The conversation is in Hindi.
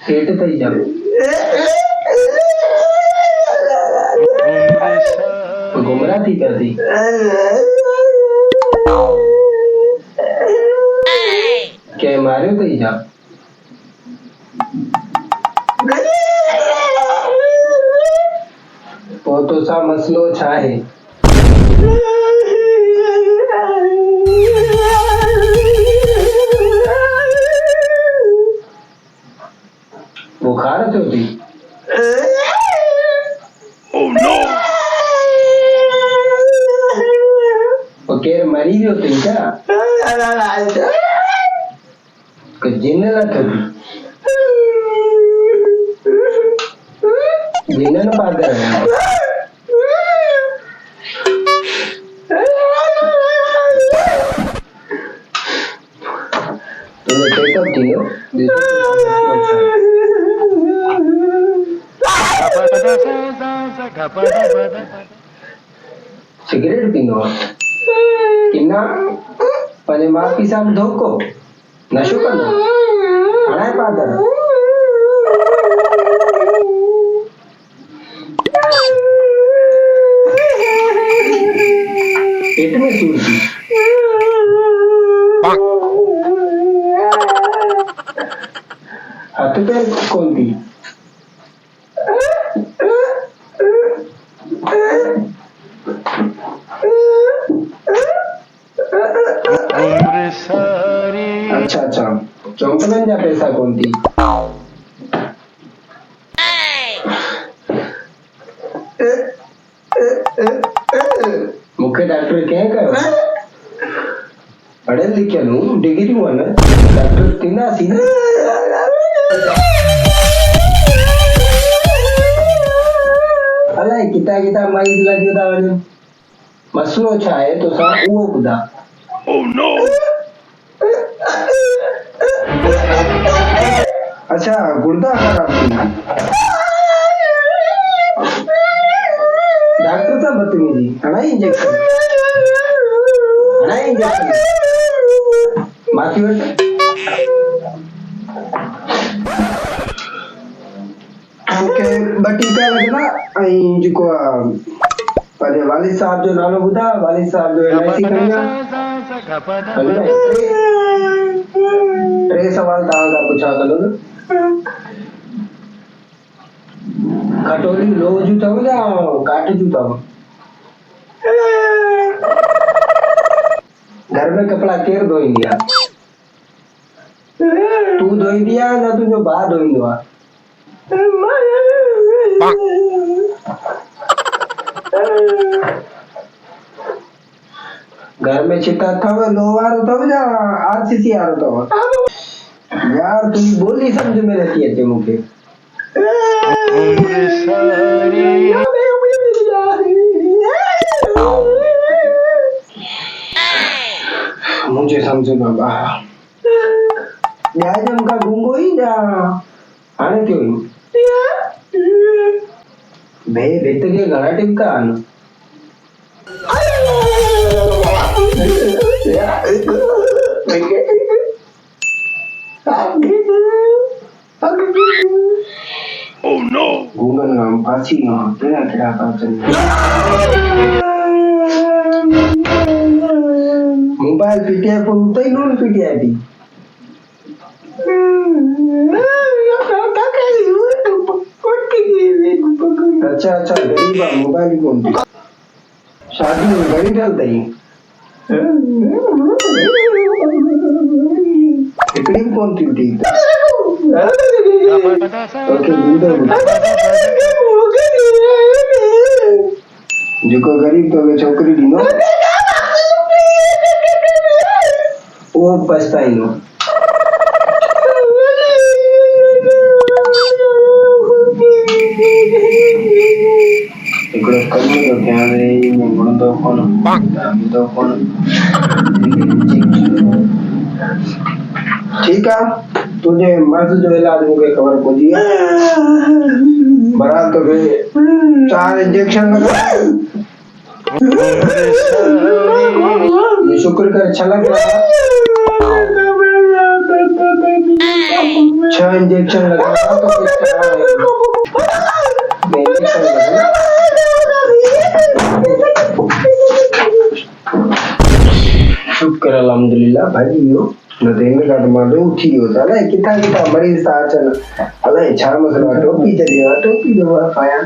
सेठ થઈ જાવ गुमराह थी करती के मारे થઈ જાવ वो तो सा मसलो छा है बुखार तो थी ओके मरी जो थी क्या जिन्न ना थी जिन्न ना पाते हैं तुम्हें चेकअप किया सिगरेट पीनो किन्ना पने मां पिसाब धोको नशो करनो हणाय पादर पेट में सूरती हाथ पैर कौन थी अच्छा अच्छा चौंकलन जा पैसा कौन थी मुख्य डॉक्टर क्या कहो पढ़े लिखे नु डिग्री हुआ ना डॉक्टर तीना सीने अलाए किता किता माई लगियो ता वने मसलो छा है तो सा उहो बुधा ओह नो अच्छा गुर्दा खराब थी डॉक्टर साहब बदतमीजी हणाई इंजेक्शन माथी वट हमके बटीका लगना आई जिको परे वालिद साहब जो नालो बुधा वालिद साहब जो एलआईसी करिया टे सवाल तांगा पूछा कलो न खटोली लो जूता हो या काट जूता हो घर में कपड़ा केर धोई दिया तू धोई दिया ना तुझो बा धोई दो घर में चिता था लो वारो तो या आरसीसी आ तो यार तू बोली समझ में रहती है ते मुके मुझे समझ में बा यार जम का गुंगो ही जा आने क्यों बे बेट के गला टिपका आना Oh no! Gugan ngam pasi ngam tena kira pasen. Mobile PTI pun utai non PTI di. अच्छा अच्छा गरीब मोबाइल कौन थी शादी में गरीब डालता ही इकड़ी कौन थी उठी ओके जो गरीब तो छोकरी दी नो वो पछताई नो इकडे कमी तो कैमरे में गुणतो फोन तो फोन ठीक है तुझे मर्द जो इलाज मूंखे ख़बर पहुंची है बराबर तो फिर 4 इंजेक्शन लगा ये शुक्र कर अच्छा लग रहा 6 इंजेक्शन लगा तो कुछ करा शुक्र अल्हम्दुलिल्लाह भाई यो न देने का तो मालूम उठी होता ना कितना कितना मरीज था चल अल्लाह छा मसला टोपी चली टोपी दवा पाया